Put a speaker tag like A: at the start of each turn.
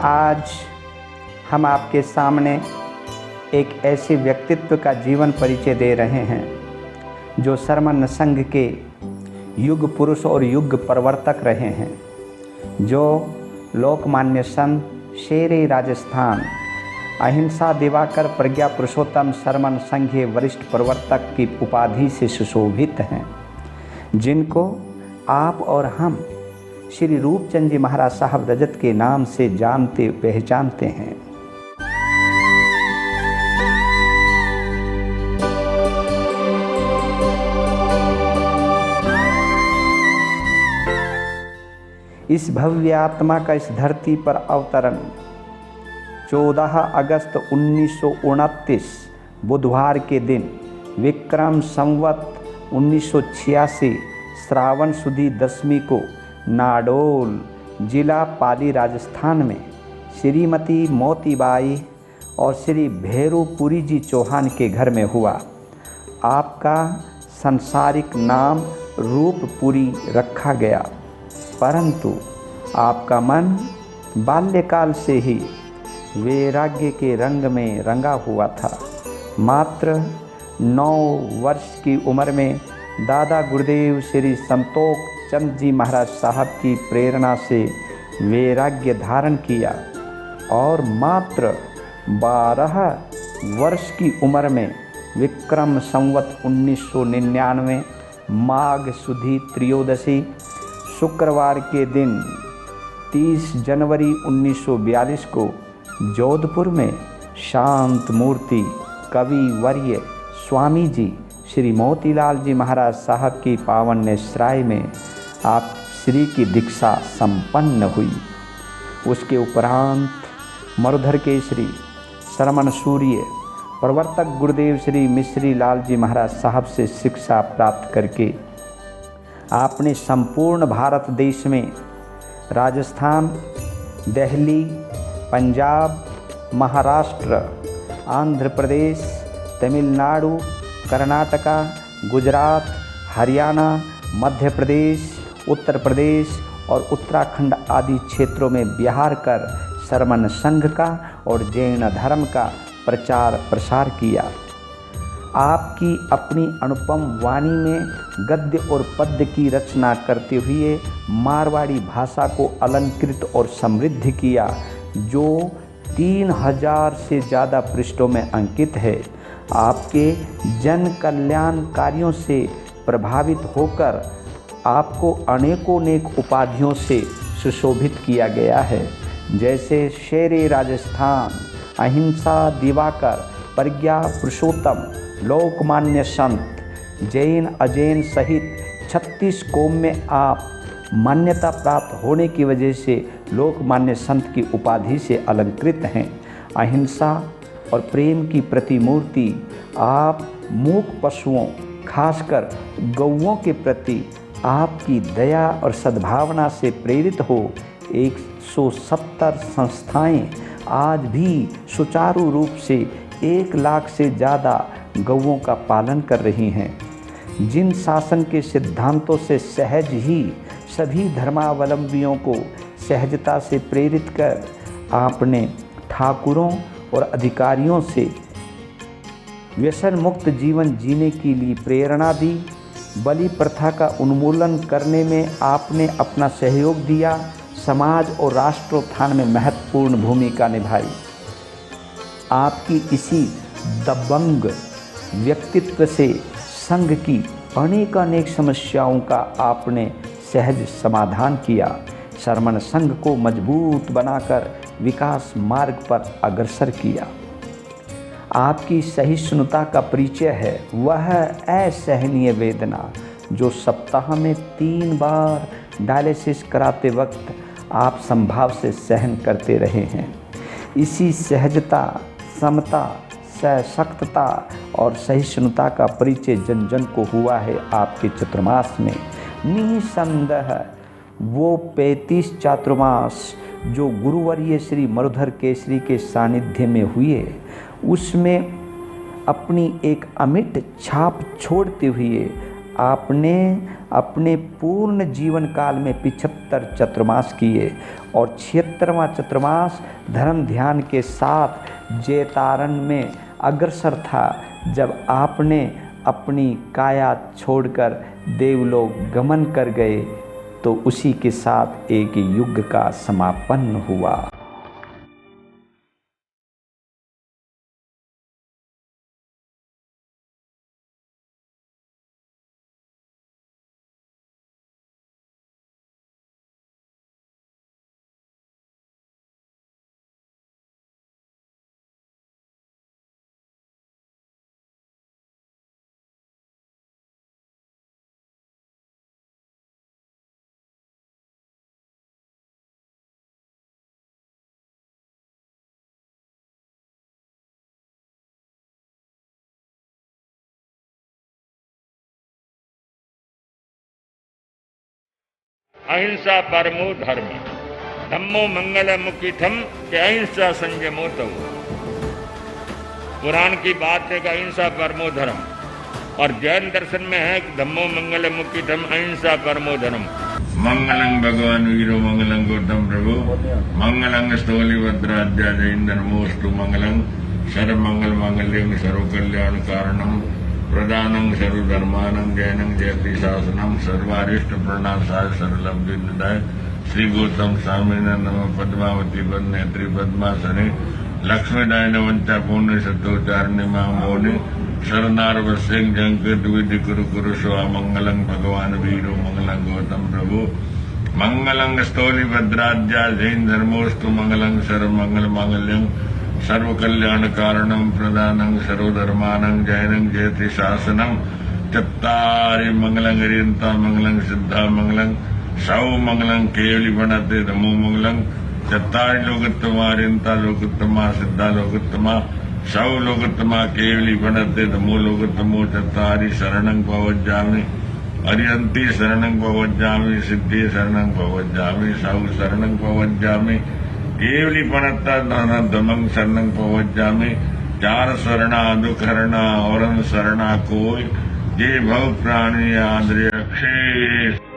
A: आज हम आपके सामने एक ऐसे व्यक्तित्व का जीवन परिचय दे रहे हैं जो सरमन संघ के युग पुरुष और युग परिवर्तक रहे हैं, जो लोकमान्य संत शेरे राजस्थान अहिंसा दिवाकर प्रज्ञा पुरुषोत्तम सरमन संघीय वरिष्ठ प्रवर्तक की उपाधि से सुशोभित हैं, जिनको आप और हम श्री रूपचंद जी महाराज साहब रजत के नाम से जानते पहचानते हैं। इस भव्य आत्मा का इस धरती पर अवतरण 14 अगस्त 1929 बुधवार के दिन विक्रम संवत 1986 श्रावण सुदी दशमी को नाडोल जिला पाली राजस्थान में श्रीमती मोतीबाई और श्री भैरूपुरी जी चौहान के घर में हुआ। आपका सांसारिक नाम रूपपुरी रखा गया, परंतु आपका मन बाल्यकाल से ही वैराग्य के रंग में रंगा हुआ था। मात्र 9 वर्ष की उम्र में दादा गुरुदेव श्री संतोष चंद जी महाराज साहब की प्रेरणा से वैराग्य धारण किया और मात्र 12 वर्ष की उम्र में विक्रम संवत 1999 माघ सुदी त्रयोदशी शुक्रवार के दिन 30 जनवरी 1942 को जोधपुर में शांत मूर्ति कवि वर्य स्वामी जी श्री मोतीलाल जी महाराज साहब की पावन नेश्राय में आप श्री की दीक्षा संपन्न हुई। उसके उपरांत मरुधर केसरी सरमन सूर्य प्रवर्तक गुरुदेव श्री मिश्री लाल जी महाराज साहब से शिक्षा प्राप्त करके आपने संपूर्ण भारत देश में राजस्थान, दिल्ली, पंजाब, महाराष्ट्र, आंध्र प्रदेश, तमिलनाडु, कर्नाटका, गुजरात, हरियाणा, मध्य प्रदेश, उत्तर प्रदेश और उत्तराखंड आदि क्षेत्रों में विहार कर सरमन संघ का और जैन धर्म का प्रचार प्रसार किया। आपकी अपनी अनुपम वाणी में गद्य और पद्य की रचना करते हुए मारवाड़ी भाषा को अलंकृत और समृद्ध किया, जो 3000 से ज़्यादा पृष्ठों में अंकित है। आपके जन कल्याण कार्यों से प्रभावित होकर आपको अनेकों उपाधियों से सुशोभित किया गया है, जैसे शेरे राजस्थान, अहिंसा दिवाकर, प्रज्ञा पुरुषोत्तम, लोकमान्य संत, जैन अजैन सहित 36 कौम में आप मान्यता प्राप्त होने की वजह से लोकमान्य संत की उपाधि से अलंकृत हैं। अहिंसा और प्रेम की प्रतिमूर्ति आप मूक पशुओं खासकर गौओं के प्रति आपकी दया और सद्भावना से प्रेरित हो 170 संस्थाएं आज भी सुचारू रूप से 1 लाख से ज़्यादा गौओं का पालन कर रही हैं। जिन शासन के सिद्धांतों से सहज ही सभी धर्मावलंबियों को सहजता से प्रेरित कर आपने ठाकुरों और अधिकारियों से व्यसन मुक्त जीवन जीने के लिए प्रेरणा दी। बलि प्रथा का उन्मूलन करने में आपने अपना सहयोग दिया, समाज और राष्ट्रोत्थान में महत्वपूर्ण भूमिका निभाई। आपकी इसी दबंग व्यक्तित्व से संघ की अनेक समस्याओं का आपने सहज समाधान किया, सरमन संघ को मजबूत बनाकर विकास मार्ग पर अग्रसर किया। आपकी सहिष्णुता का परिचय है वह असहनीय वेदना जो सप्ताह में 3 बार डायलिसिस कराते वक्त आप संभाव से सहन करते रहे हैं। इसी सहजता, समता, सशक्तता और सहिष्णुता का परिचय जन जन को हुआ है आपके चातुर्मास में। निसंदेह वो 35 चातुर्मास जो गुरुवर्य श्री मरुधर केसरी के सानिध्य में हुए, उसमें अपनी एक अमिट छाप छोड़ते हुए आपने अपने पूर्ण जीवन काल में 75 चतुर्मास किए और 76वां चतुर्मास धर्म ध्यान के साथ जैतारण में अग्रसर था। जब आपने अपनी काया छोड़कर देवलोक गमन कर गए तो उसी के साथ एक युग का समापन हुआ।
B: अहिंसा परमो धर्म, धम्मो मंगल मुखिथम के अहिंसा संयमो तव। पुराण की बात है कि अहिंसा परमो धर्म, और जैन दर्शन में है कि धम्मो मंगल मुखिथम अहिंसा परमो धर्म। मंगलं भगवान वीरो मंगलं गौतम प्रभु, मंगलं स्थूलिभद्राद्या जैनधर्मोस्तु मंगलं, सर्वमंगल मांगल्यं सर्वकल्याण कारणं, प्रदानं सर्वधर्मानं जैनं जयति शासनं, सर्वारिष्ट प्रणाशाय सर्वलब्धिदाय। श्री गौतम स्वामी नमः। पद्मावती पद नेत्री पद्मासने, लक्ष्मीदाय नवंचा पूर्ण शतोचारणे मामोने, शरणार वस्यं जंकृत विधि कुरु कुरु स्वा मंगलं भगवान वीरो मंगलं गौतम प्रभु, मंगलं स्थौली भद्राद्या जैन धर्मोस्तु मंगलं, सर्वमंगल मांगल्यं सर्व कल्याण कारणं, प्रदानं सर्वधर्मानं जैनं जयति शासनं, चत्तारि मंगलं हरियन्ता मंगलं सिद्धा मंगलं, सौ मंगलं केवली बनते धमो मंगलं, चत्तारि लोकोत्तमा हरियन्ता लोकोत्तमा सिद्धा लोकोत्तमा, सौ लोकोत्तमा केवली बनते धमो लोकोत्तमो, चत्तारि शरणं भवज्जामि हरियन्ति शरणं भवज्जामि, सिद्धि शरणं भवज्जामि, सौ शरणं भवज्जामि, केवली पणता धमं शरणं भवज्जामि, चार शरणा दुखहरणा और शरणा कोई, ये भव प्राणी आद्र अक्षय।